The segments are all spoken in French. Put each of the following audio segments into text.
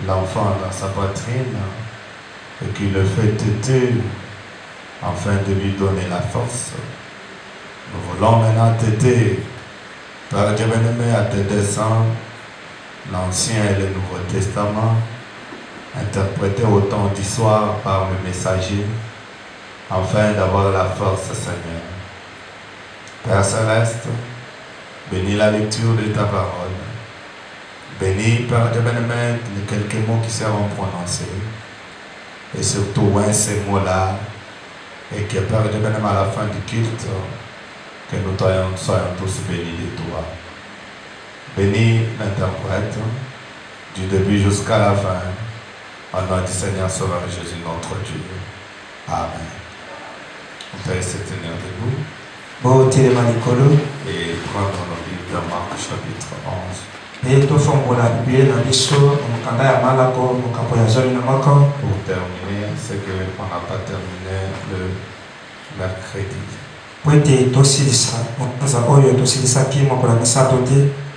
l'enfant dans sa poitrine et qui le fait téter afin de lui donner la force. Nous voulons maintenant t'aider, Père Dieu bien-aimé, à te descendre l'Ancien et le Nouveau Testament, interprété au temps du soir par le messager, afin d'avoir la force, Seigneur. Père Céleste, bénis la lecture de ta parole. Bénis, Père Dieu bien-aimé, les quelques mots qui seront prononcés. Et surtout, ces mots-là, et que Père Dieu bien-aimé, à la fin du culte, que nous soyons tous bénis de toi. Bénis l'interprète, du début jusqu'à la fin, au nom du Seigneur Sauveur Jésus, notre Dieu. Amen. On peut se tenir debout et prendre nos Bibles de Marc chapitre 11. Pour terminer ce qu'on n'a pas terminé le mercredi.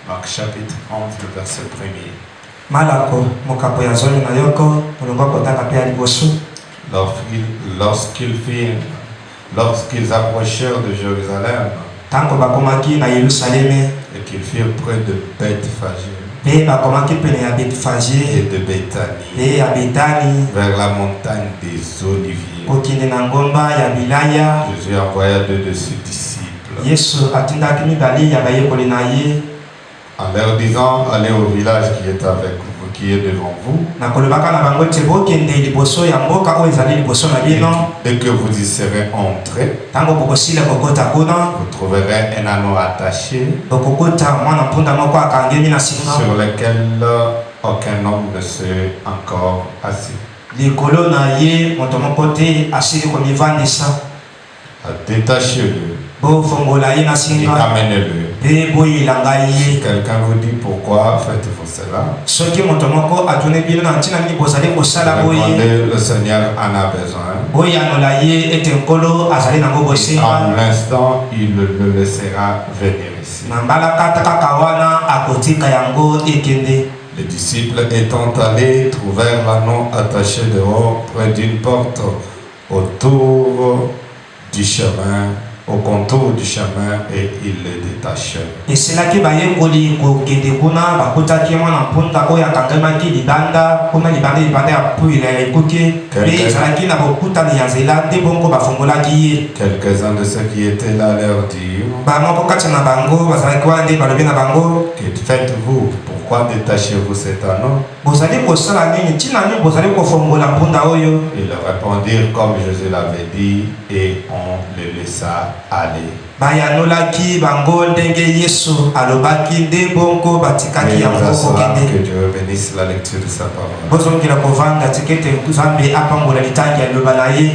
Marc chapitre 11, le verset 1er. Lorsqu'ils approchèrent de Jérusalem et qu'ils firent près de Bethphagée et de Béthanie, vers la montagne des Oliviers, Jésus envoya 2 de ses disciples en leur disant: allez au village qui est avec vous, qui est devant vous. Dès que vous y serez entrés, vous trouverez un anneau attaché sur lequel aucun homme ne s'est encore assis. Détachez-le et amenez-le. Si quelqu'un vous dit pourquoi faites-vous cela, répondez: le Seigneur en a besoin. En l'instant, il le laissera venir ici. Les disciples étant allés trouvèrent l'anneau attaché dehors près d'une porte autour du chemin, au contour du chemin, et ils le détachèrent. Quelques-uns de ceux qui étaient là leur dirent: que faites-vous? Pourquoi détachez-vous cet anneau? Ils leur répondirent comme Jésus l'avait dit, et on le laissa aller. Mais nous que Dieu bénisse la lecture de sa parole.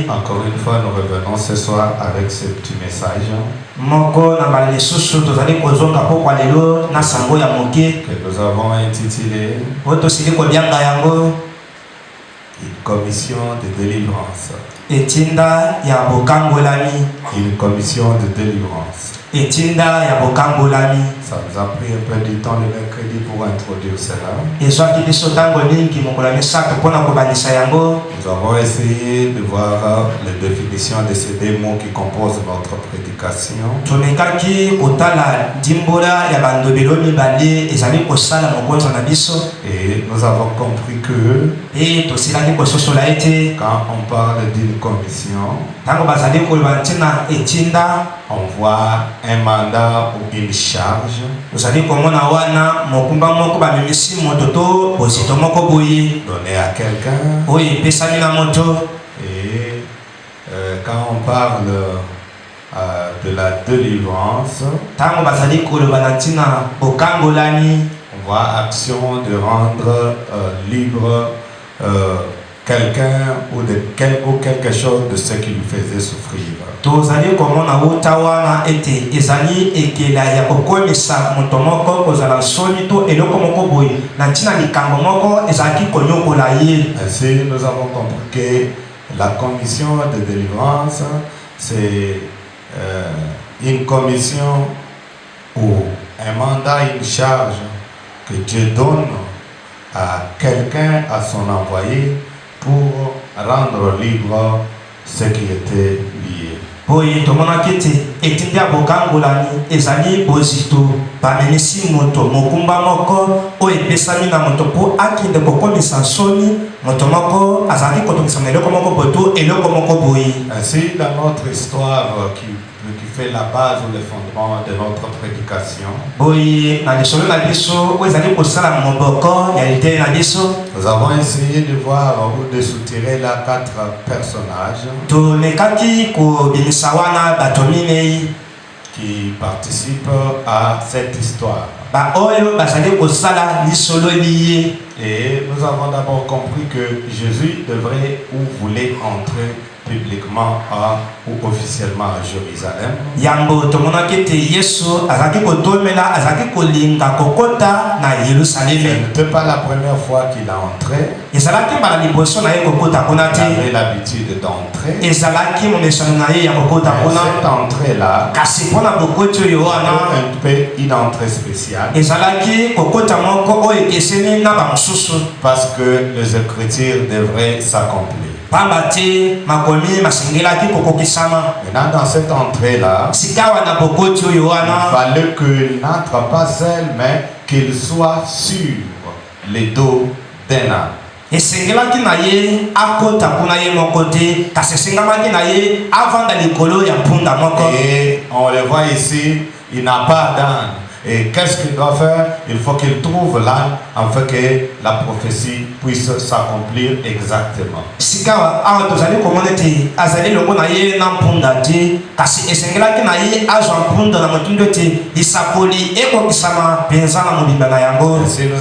Encore une fois, nous revenons ce soir avec ce petit message que nous avons intitulé une commission de délivrance. Une commission de délivrance. Ça nous a pris un peu du temps le mercredi pour introduire cela. Nous avons essayé de voir les définitions de ces 2 mots qui composent notre prédication. Et nous avons compris que quand on parle d'une commission, on voit un mandat ou une charge donné à quelqu'un. Et quand on parle de la délivrance, on voit action de rendre libre quelqu'un ou quelque chose de ce qui lui faisait souffrir. Ainsi, nous avons compris que la commission de délivrance, c'est une commission ou un mandat, une charge que Dieu donne à quelqu'un, à son envoyé, pour rendre libre ce qui était lié. Boye tomona kete etindia bokangolani ezali bozito bamenisi moto mokumba moko o epesami na moto po akinde kokomisa soni moto moko azali kotokisa eloko moko boto eloko moko boye. Ainsi, dans notre histoire qui fait la base ou le fondement de notre prédication, boye na lisolo na biso o ezali kosala moboko ya lite na biso. Nous avons essayé de voir ou de soutirer là 4 personnages qui participent à cette histoire. Et nous avons d'abord compris que Jésus devrait ou voulait entrer publiquement ou officiellement à Jérusalem. Ce n'était pas la première fois qu'il a entré. Il avait l'habitude d'entrer. Et cette entrée-là, un peu une entrée spéciale. Parce que les Écritures devraient s'accomplir. Maintenant, dans cette entrée-là, il fallait qu'il n'entre pas seul, mais qu'il soit sur les dos d'un âne. Et on le voit ici, il n'a pas d'âne. Et qu'est-ce qu'il doit faire? Il faut qu'il trouve l'âne afin que la prophétie puisse s'accomplir exactement. Si nous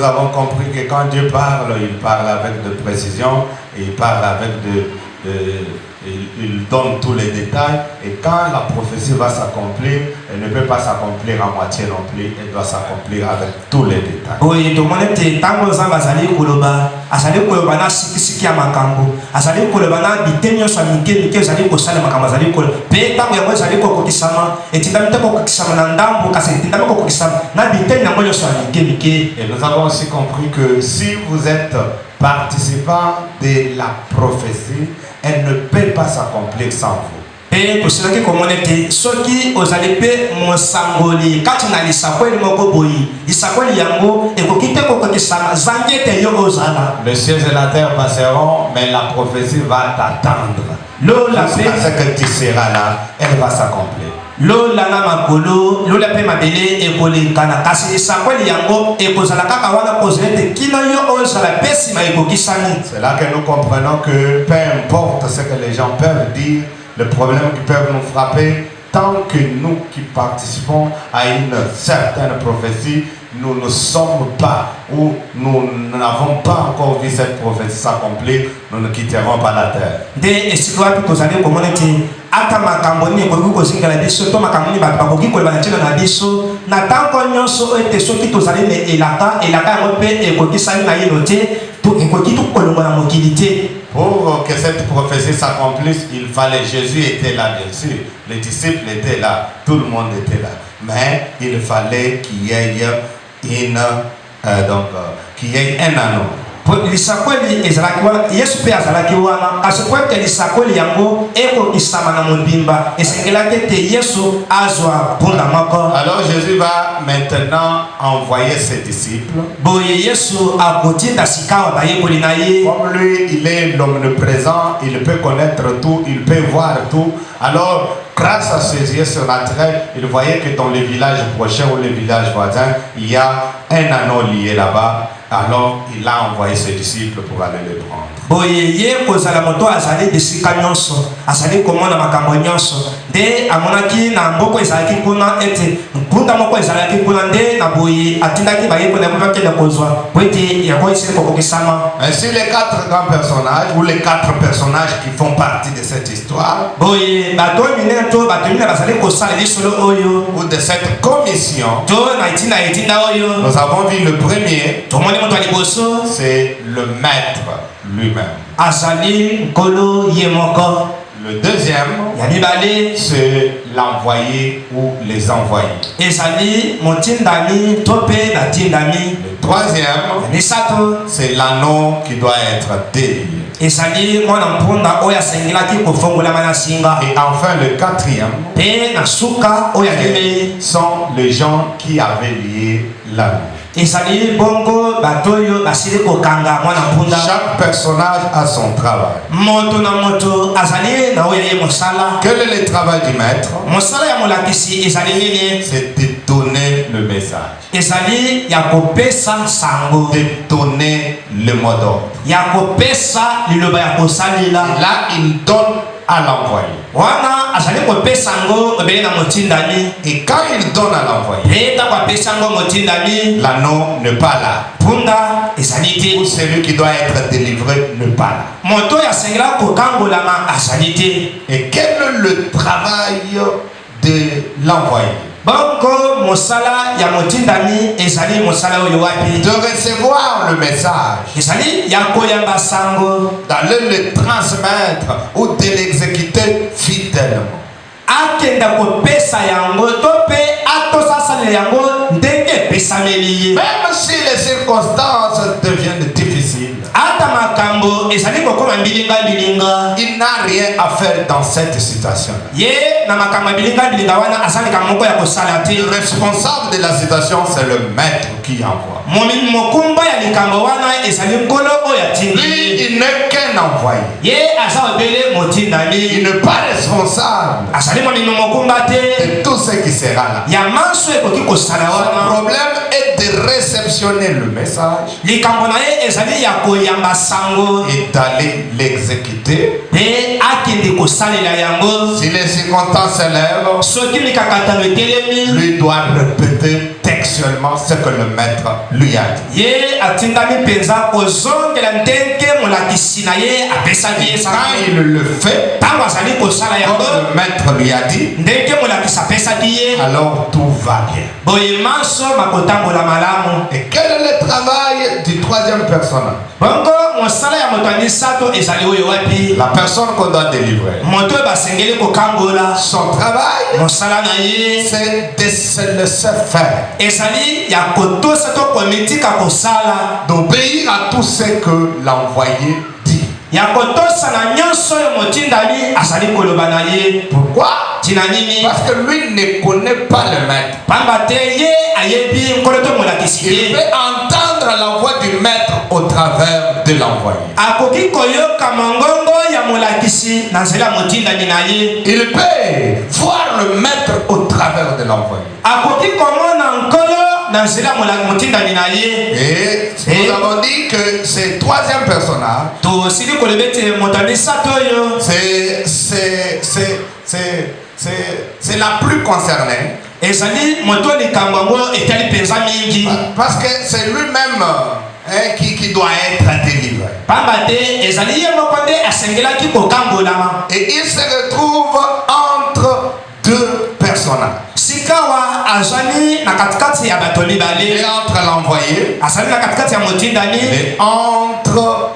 avons compris que quand Dieu parle, il parle avec de précision, il parle avec il donne tous les détails, et quand la prophétie va s'accomplir, elle ne peut pas s'accomplir à moitié non plus, elle doit s'accomplir avec tous les détails. Et nous avons aussi compris que si vous êtes participant de la prophétie, elle ne peut pas s'accomplir sans vous. Le ciel et la terre passeront, mais la prophétie va t'attendre. Jusqu'à ce que tu seras là, elle va s'accomplir. C'est là que nous comprenons que peu importe ce que les gens peuvent dire, le problème qui peuvent nous frapper, tant que nous qui participons à une certaine prophétie, nous ne sommes pas ou nous n'avons pas encore vu cette prophétie s'accomplir, nous ne quitterons pas la terre. Pour que cette prophétie s'accomplisse, il fallait, Jésus était là bien sûr, les disciples étaient là, tout le monde était là, mais il fallait qu'il y ait qu'il y ait un anneau. Alors Jésus va maintenant envoyer ses disciples. Comme lui, il est l'omniprésent, il peut connaître tout, il peut voir tout. Alors, grâce à ses yeux surnaturels, il voyait que dans les villages prochains ou les villages voisins, il y a un anneau lié là-bas. Alors, il a envoyé ses disciples pour aller les prendre. Ainsi, les 4 grands personnages, ou les 4 personnages qui font partie de cette histoire, ou de cette commission, nous avons vu le premier, c'est le maître lui-même. Le deuxième, ya mibale c'est l'envoyé ou les envoyés. ezali motindami to mpe batindami. Le troisième, ya misato c'est l'anneau qui doit être délié. ezali mwana mpunda oyo asengelaki kofongolama na singa. Et enfin le quatrième, mpe na suka oyo akende sont les gens qui avaient lié l'anneau. ezali bongo bato oyo basili kokanga mwana mpunda. Chaque personnage a son travail. moto na moto azali na oyo ye mosala. Quel est le travail du maître? mosala ya molakisi ezali nini? C'est de donner le message, ezali ya kopesa sango, de donner le mot d'ordre. ya kopesa liloba ya kosalela. Là, il donne à l'envoyé. wana azali kopesa ngo ebele na motindami. Et quand il donne à l'envoyé, mpe ntango apesa ngo motindami, l'anneau n'est pas là. mpunda ezali te. Ou celui qui doit être délivré n'est pas là. moto oyo asengela kokangolama azali te. Et quel est le travail de l'envoyé? bongo mosala ya motindami ezali mosala oyo wapi? De recevoir le message, ezali ya koyamba sango, d'aller le transmettre ou de l'exécuter fidèlement. akenda kopesa yango to mpe atosasalela yango ndenge epesameli ye. Même si les circonstances deviennent difficiles, ata makambo ezali kokoma mbilinga, il n'a rien à faire dans cette situation. ye na makambo ya bilinga wana asalika moko ya kosala te. Le responsable de la situation, c'est le maître qui envoie. mokumba ya likambo wana ezali nkolo oyo atindi. Lui, il n'est qu'un envoyé. ye aza obele motindami. Il n'est pas responsable azali momimi mokumba te de tout ce qui sera là. ya manso ekoki kosala Le wana. problème est de réceptionner le message likambo na ye ezali ya koyamba sango et d'aller l'exécuter. mpe akende kosalela yango. Si les circonstances s'élèvent, soki mikakatano etelemi, lui doit répéter textuellement ce que le maître lui a dit. ye atindami mpenza kozongela ndenge molakisi na ye apesaki ye Quand sango. il le fait, ntango azali kosala comme yango le maître lui a dit, ndenge molakisi apesaki ye, alors tout va bien. boye manso makotambola malamu. Et quel est le travail du troisième personnage? bongo mosala ya moto ya misato ezali oyo wapi? La personne qu'on doit délivrer. moto oyo basengeli kokangola, Son travail, mosala na ye c'est de se laisser faire, ezali ya kotosa to komitika kosala, d'obéir à tout ce que l'envoyé dit. ya kotosa na nyonso oyo motindami azali koloba na ye. Pourquoi? tina nini? Parce que lui ne connaît pas le maître. pamba te ye ayebi nkolo to molakisi Il te. peut entendre la voix du maître au travers de l'envoyé. akoki koyoka mongongo ya molakisi na nzela motindami na ye. Il peut voir le maître au travers de l'envoyé. akoki komona nkolo na nzela motindami na ye. Et nous avons dit que ce troisième personnage, tosili koloba ete moto ya misato oyo c'est la plus concernée. ezali moto likambo yango etali mpenza mingi. Parce que c'est lui-même qui doit être délivré. pamba te ezali ye moko nde asengelaki kokangolama. Et il se retrouve entre deux personnages. sikawa azali na katikati ya bato Et mibale, entre l'envoyé azali na katikati ya motindami et entre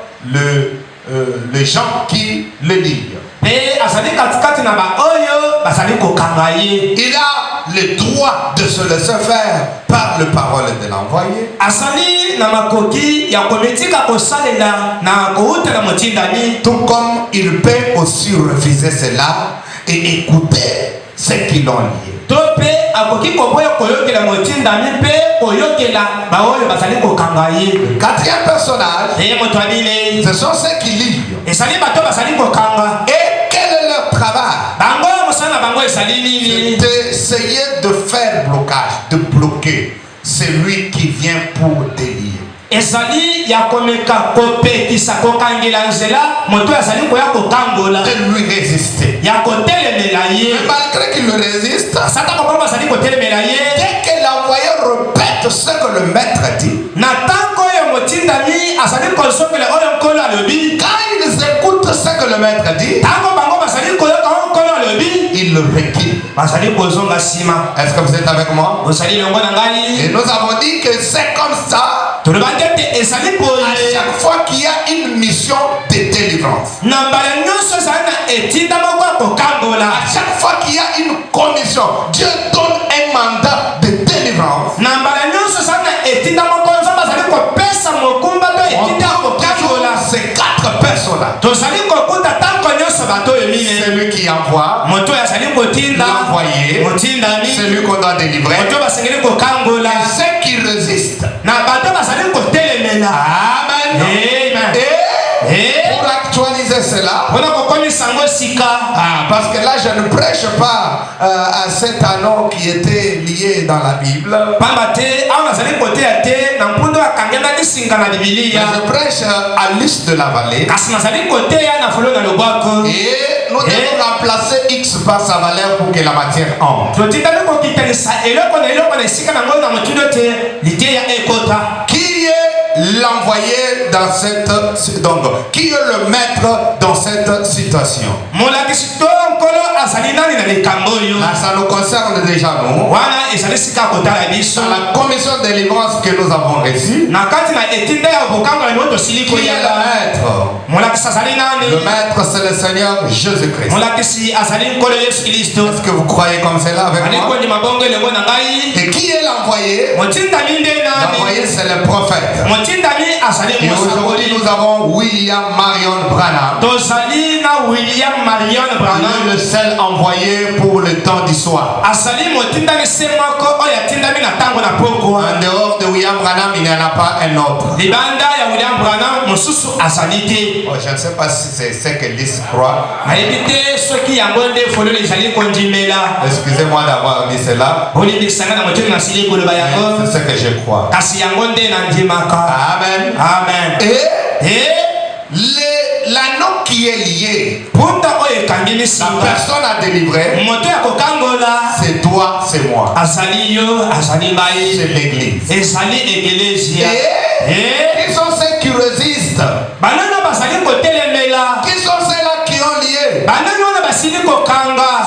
les gens qui le lisent. mpe azali katikati na baoyo bazali kokanga ye. Il a le droit de se laisser faire par les paroles de l'envoyé. azali na makoki ya komitika kosalela na koutela motindami. Tout comme il peut aussi refuser cela et écouter ceux qui l'ont lié. to mpe akoki koboya koyokela motindami mpe koyokela baoyo bazali kokanga ye. Le quatrième personnage, eye moto abile ce sont ceux qui lisent. ezali bato bazali kokanga. Et quel est leur travail? bango mosala na bango ezali nini? D'essayer de faire blocage, de bloquer celui qui vient pour délire. ezali ya komeka kopekisa kokangela nzela moto azali koya kokangola, De lui résister. ya kotelemela ye. Mais malgré qu'il le résiste, sata kokoma bazali kotelemela ye. dès que l'envoyé répète ce que le maître dit, na ntango oyo motindami azali kozongela oyo nkolo alobi, quand ils écoutent ce que le maître dit, ntango bango bazali koyoka oyo nkolo alobi, ils le reculent. bazali kozonga nsima. Est-ce que vous êtes avec moi? ozali longo na ngai. Et nous avons dit que c'est comme ça. tolobaki ete ezali À boye chaque fois qu'il y a une mission de délivrance, délivrance. À chaque fois qu'il y a une commission, Dieu donne un mandat de délivrance. On trouve ces 4 personnes-là. Celui qui envoie, l'envoyé, celui qu'on doit délivrer, et ceux qui résistent. Amen. Et pour actualiser cela, parce que là je ne prêche pas à cet anneau qui était lié dans la Bible, je prêche à l'Is de la vallée, et nous devons remplacer X par sa valeur pour que la matière entre. Qui est l'envoyé dans cette, donc qui est le maître dans cette situation? Là, ça nous concerne déjà nous. Dans la commission de délivrance que nous avons reçue, qui est le maître? Le maître, c'est le Seigneur Jésus-Christ. Est-ce que vous croyez comme cela avec moi? Et qui est l'envoyé? L'envoyé, c'est le prophète. Et aujourd'hui, nous avons William Marion Branham. Il est le seul envoyé pour le temps du soir. En dehors de William Branham, il n'y en a pas un autre. Oh, je ne sais pas si c'est ce que l'Is croit. Excusez-moi d'avoir dit cela. C'est ce que je crois. Amen. Amen. Et l'anneau qui est lié, la personne à délivrer, c'est toi, c'est moi. C'est l'église. Et qui sont ceux qui résistent? Qui sont ceux-là qui ont lié?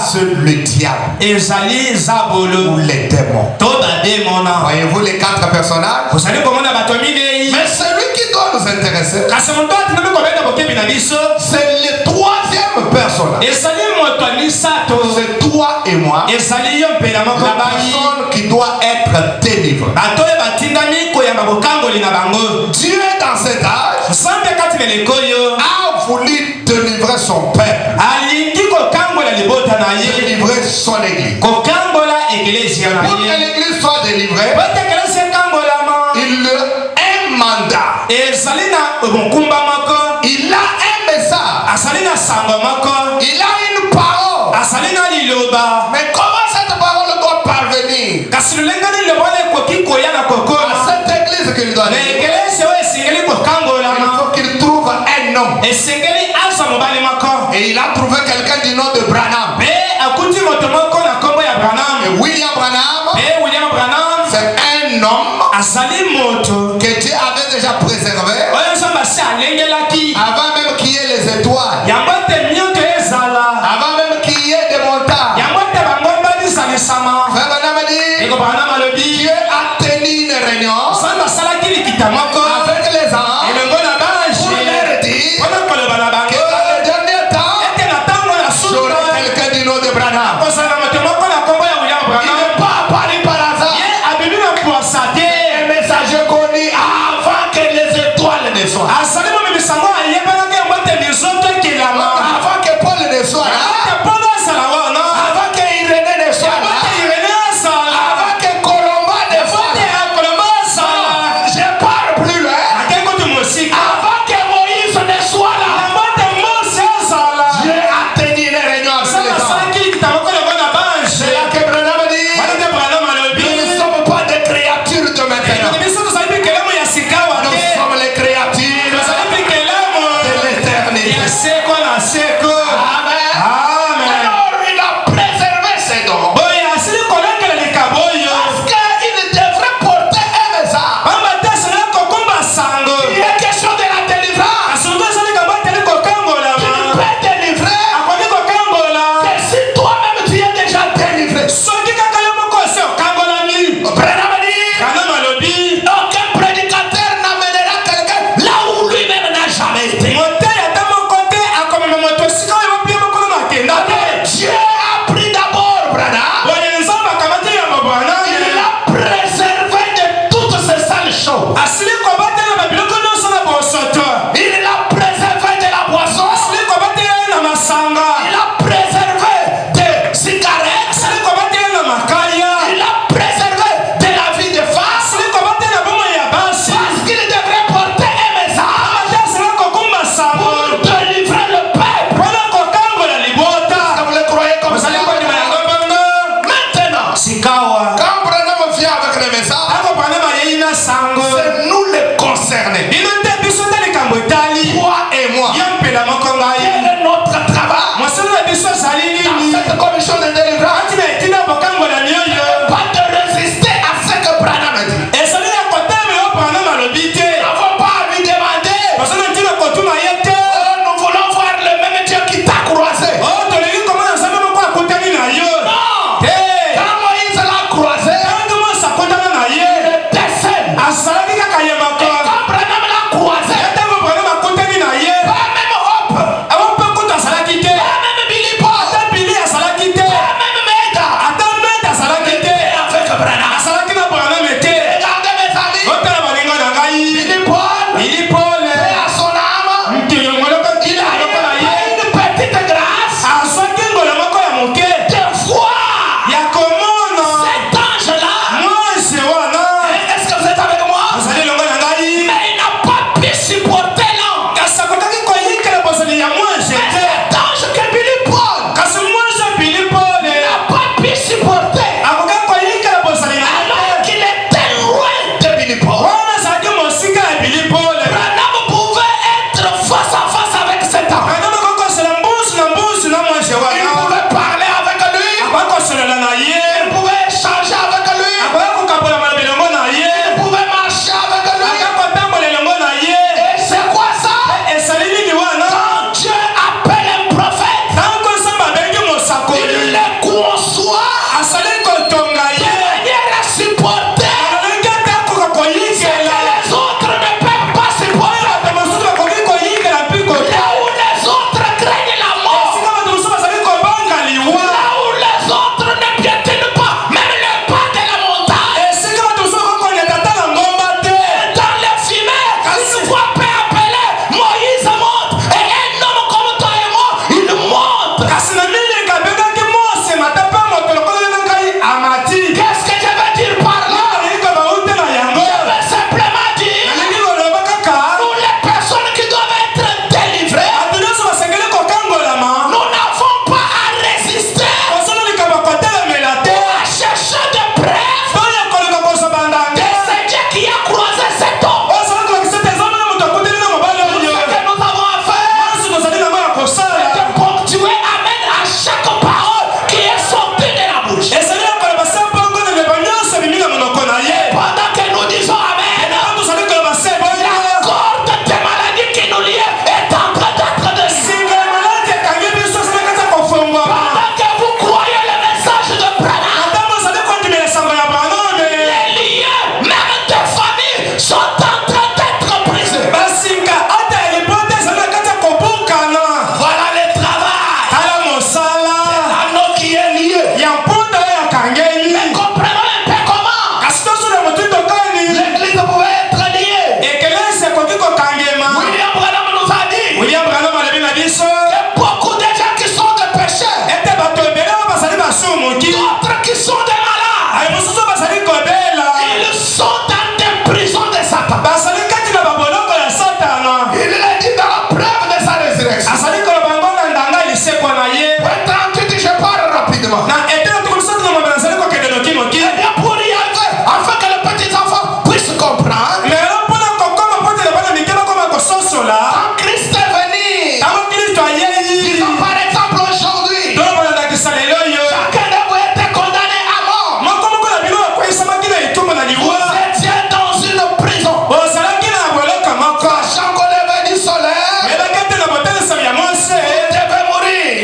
C'est le diable ou les démons. Voyez-vous les 4 personnages? Mais celui qui doit nous intéresser, c'est le 3e personnage. C'est toi et moi, la personne qui doit être délivrée. Dieu dans cet âge a voulu délivrer son peuple, délivrer son église. Pour que l'église soit délivrée, il a un mandat, il a un message, il a une parole. Mais comment cette parole doit parvenir à cette église qu'il doit délivrer? Il faut qu'il trouve un homme. Et il a trouvé quelqu'un du nom de Branham. Et William Branham, c'est un homme que Dieu avait déjà préservé avant même qu'il y ait les étoiles, avant même qu'il y ait des montagnes. Frère Branham dit, Dieu a tenu une réunion avec les anges pour leur dire que dans le dernier temps, j'aurai quelqu'un du nom de Branham. Il n'est pas apparu par hasard. Un messager connu avant que les étoiles ne soient. Avant que Paul ne soit là. Avant que Irénée ne soit là. Avant que Colomba ne soit là. Je parle plus loin. Avant que Moïse ne soit là. Dieu a tenu une réunion avec les gens. C'est là que Branham dit, nous ne sommes pas des créatures de maintenant. Nous sommes les créatures de l'éternité.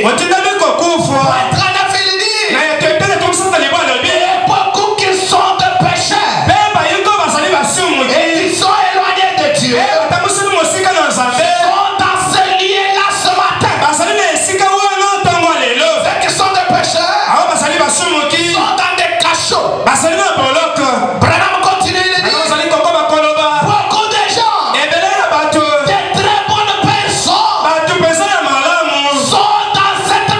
otindami kokufa Pour être en affaire. na yetepele tomusata libwa lobi Et beaucoup qui sont des pécheurs pe bayiko bazali basumuki et qui sont éloignés de Dieu batamusili mosika na nzambe sont dans ce lieu-là ce matin. bazali na esika wana ntongo lelo Ceux qui sont des pécheurs aho bazali basumuki sont dans des cachots. bazali na boloko Branham continue de dire bazali koko bakoloba beaucoup de gens, ebele ya bato de très bonnes personnes, bato pesa ya malamu sont dans cette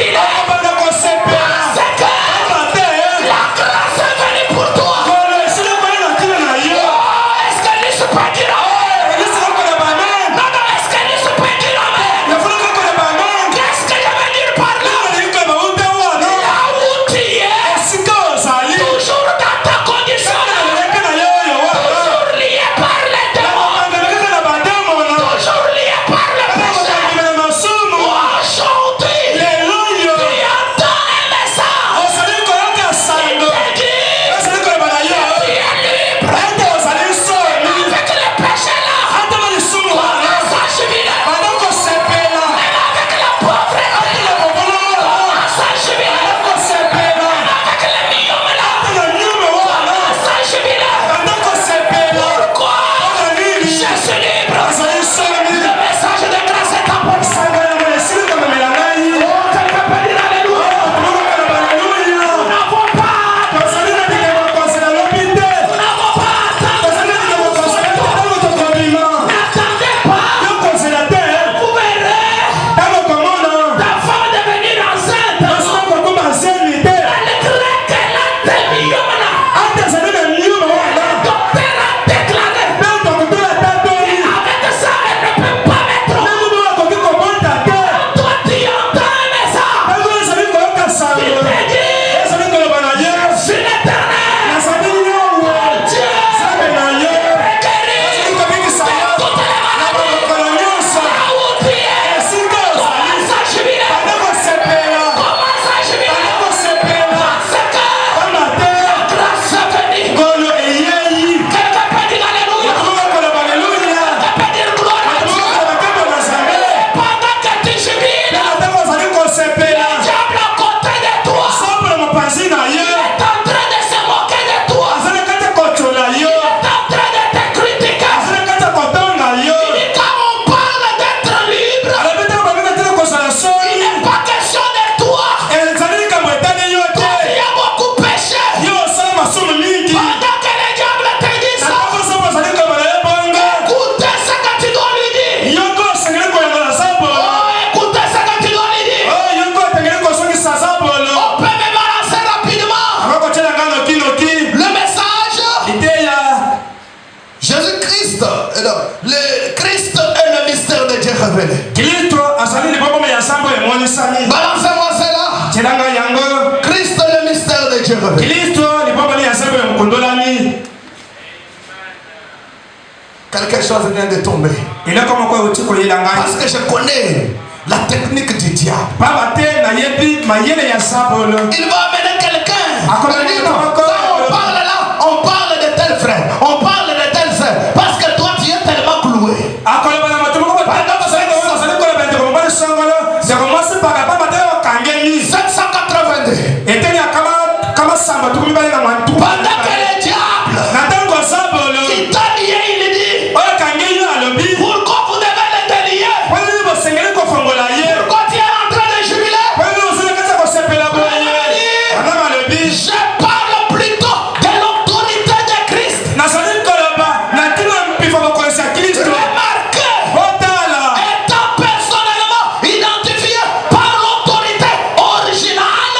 jubiler. Parce que la grâce est venue pour toi. Oh, est-ce que lui se peut dire amen? Non, non, est-ce que lui se peut dire amen? Qu'est-ce que je veux dire par là? Là où tu es, toujours dans ta condition, toujours lié par les démons, toujours lié par le péché. Aujourd'hui, tu entends un message. Il te dit, tu es libre. Avec le péché là, commence à jubiler. Même avec la pauvreté, commence à jubiler. Même avec le million là, commence à jubiler. Pourquoi? Je suis libre. Le message de grâce est apporté. Oh, quelqu'un peut dire alléluia. Nous n'avons pas n'attendez pas. Vous verrez ta femme devenir enceinte. Elle déclare qu'elle a des millions là. Le docteur a déclaré. Avec ça, elle ne peut pas mettre. Toi, tu entends un message. Il te dit, je suis l'éternel. Dieu est guéri de toutes les maladies. Là où tu es, commence à jubiler. Commence à jubiler. Parce que la grâce est venue. Quelqu'un peut dire alléluia. Quelqu'un peut dire gloire à Dieu. Pendant que tu jubiles, le diable à côté de toi est en train de se moquer de toi. Il est en train de te critiquer. Il dit quand on parle d'être libre, il n'est pas question de toi. Toi, tu as beaucoup péché. Pendant que le diable te dit ça, écoutez ce que tu dois lui dire. Oh, écoutez ce que tu dois lui dire. On peut me balancer rapidement. Le message, Jésus-Christ, le Christ est le mystère de Dieu révélé. Balancez-moi cela. Christ est le mystère de Dieu révélé. Quelque chose vient de tomber. Parce que je connais la technique du diable. Il va amener quelqu'un. Il dit non, quand on parle là, on parle de tel frère, on parle de telle sœur. Parce que toi tu es tellement cloué. 782. Pendant que le diable qui t'a lié, il dit pourquoi vous devez le délier? Pourquoi tu es en train de jubiler? Je parle plutôt de l'autorité de Christ. Remarquez, étant personnellement identifié par l'autorité originale,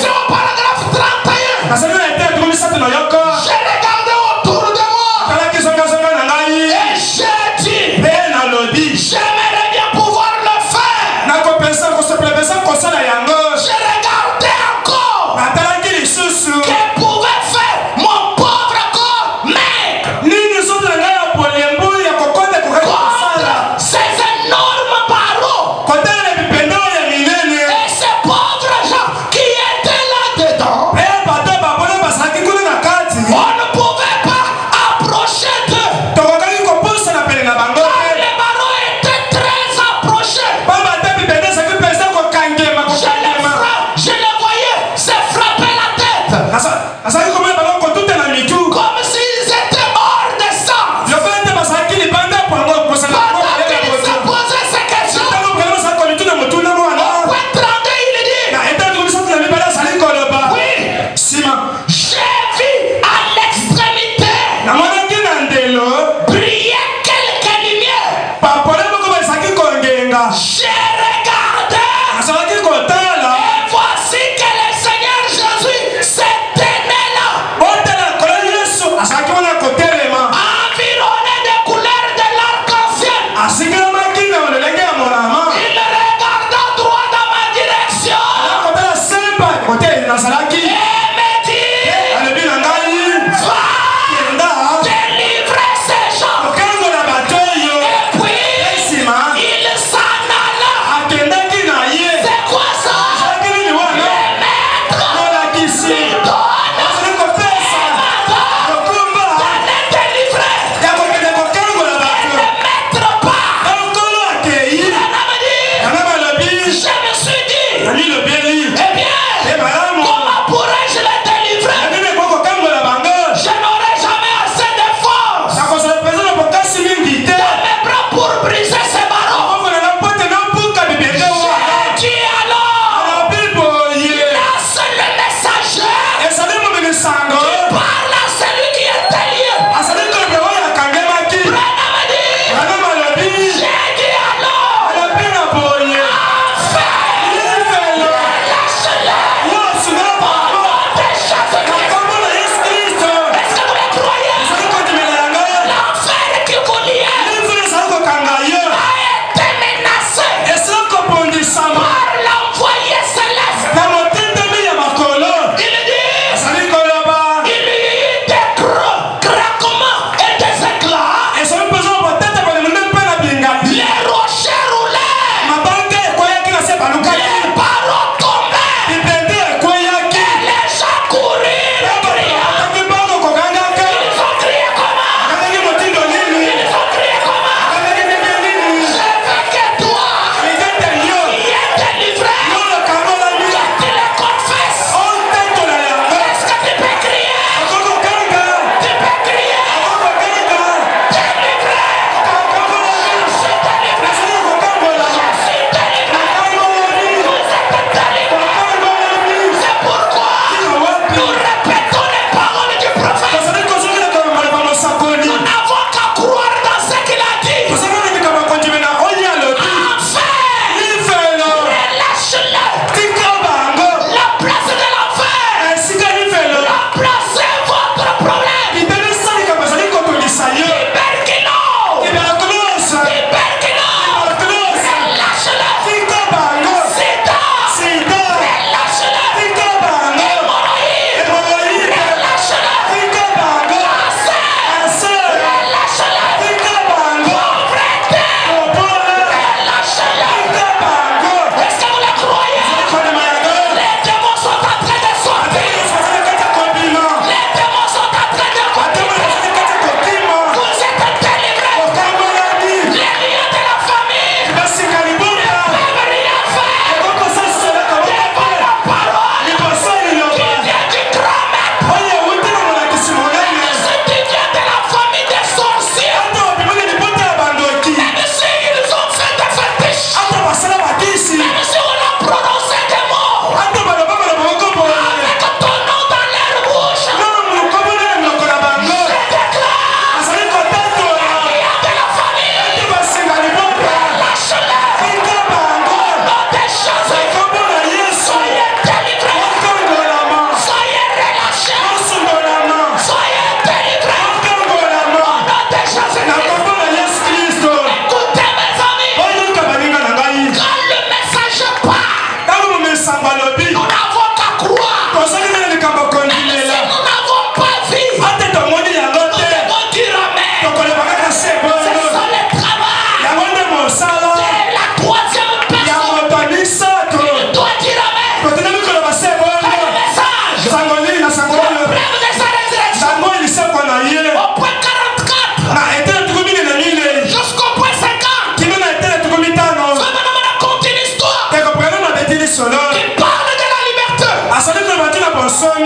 suis au paragraphe 31. Nasali na ete tukumi satu na yoko. J'ai regardé autour de moi. Tala kisonga songa na ngai. Et j'ai dit, Pe na lodi. j'aimerais bien pouvoir le faire. Na ko pensa ko se plebesa ko sala yango. J'ai regardé encore. Na tala ki lisusu. Que pouvait faire mon pauvre corps maigre. Nini sote na ngai ya polembu ya kokonde ko Contre ces énormes barreaux. Kotela na bipendo ya minene. Et ces pauvres gens qui étaient là-dedans.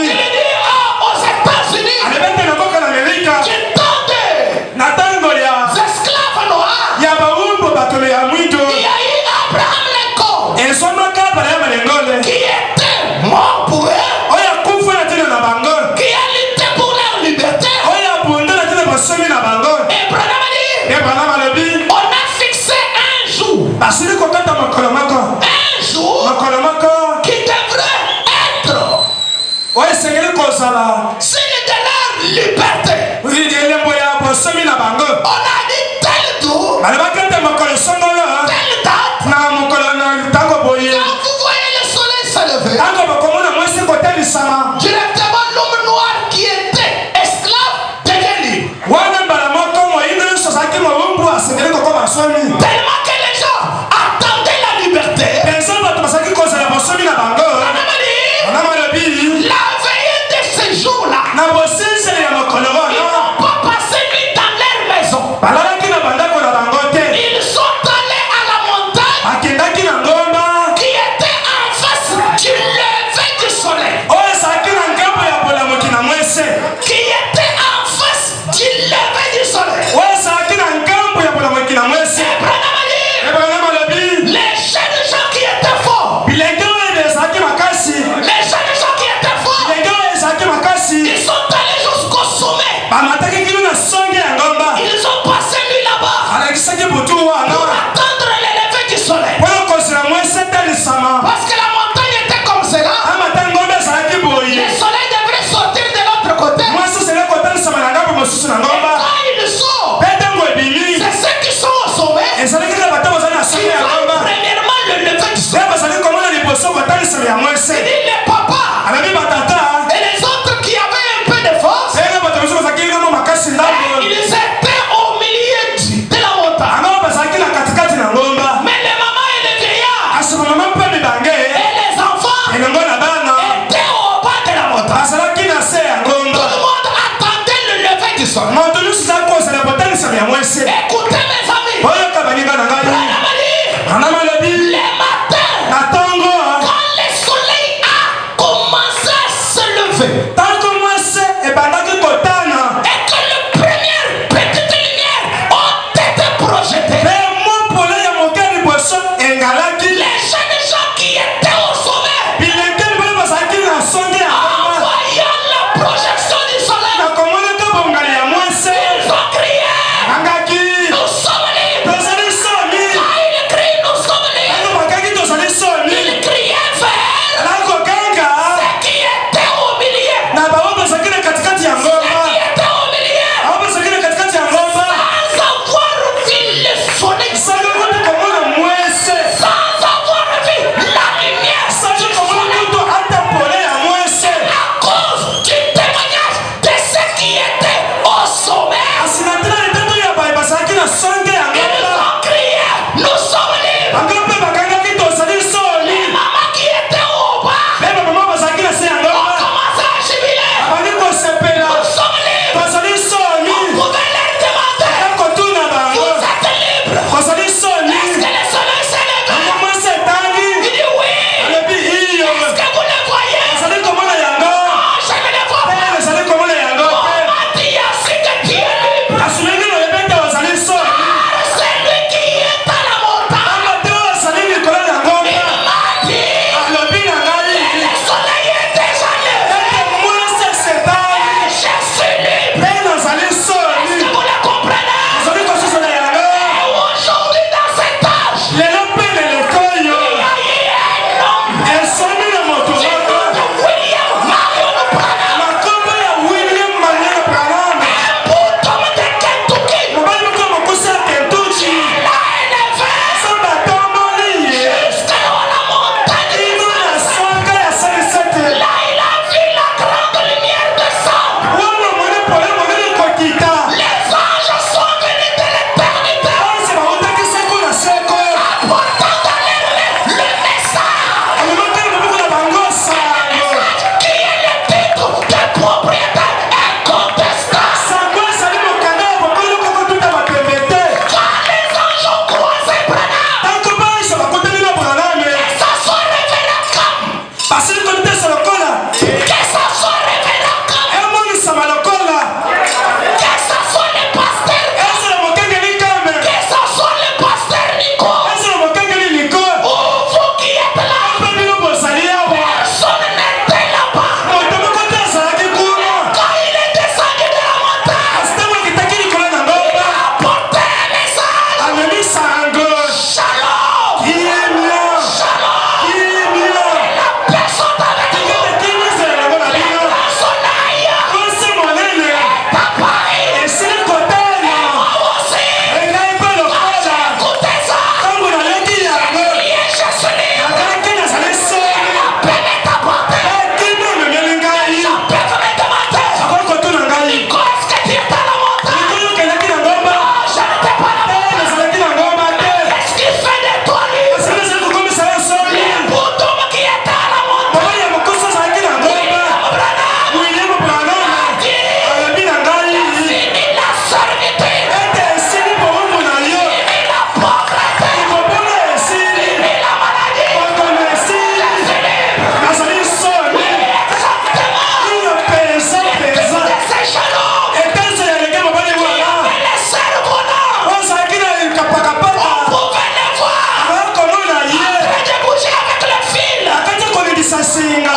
Il dit aux États-Unis, tu des esclaves noirs, il y a eu Abraham Lincoln qui était mort pour eux, qui a lutté pour leur liberté. Et Branham a dit, on a fixé un jour qui devrait être signe de leur liberté. On a dit tel jour, telle date. Quand vous voyez le soleil se lever, directement l'homme noir qui était esclave devient libre. Tellement que les gens attendaient la liberté. La veille de ce jour-là, ils n'ont pas passé nuit dans leur maison. Ils sont allés à la montagne qui était en face du lever du soleil. Qui était en face du lever du soleil. Branham a dit, les jeunes gens qui étaient forts, ils sont allés jusqu'au sommet. Ils ont passé nuit là-bas pour attendre le lever du soleil. Parce que la montagne était comme cela. Le soleil devrait sortir de l'autre côté. Et quand il sort, c'est ceux qui sont au sommet qui voient premièrement le lever du soleil. Il dit les papas et les autres qui avaient un peu de force, ils étaient au milieu de la montagne. Mais les mamans et les vieillards et les enfants étaient au bas de la montagne. Tout le monde attendait le lever du soleil. Écoutez mes amis, Branham a dit, les matins, quand le soleil a commencé à se lever et que les premières petites lumières ont été projetées, les jeunes gens qui étaient au sommet, en voyant la projection du soleil, ils ont crié, nous sommes libres. Quand ils crient, nous sommes libres, ils criaient vers ceux qui étaient au milieu. Asili konite solo kola singa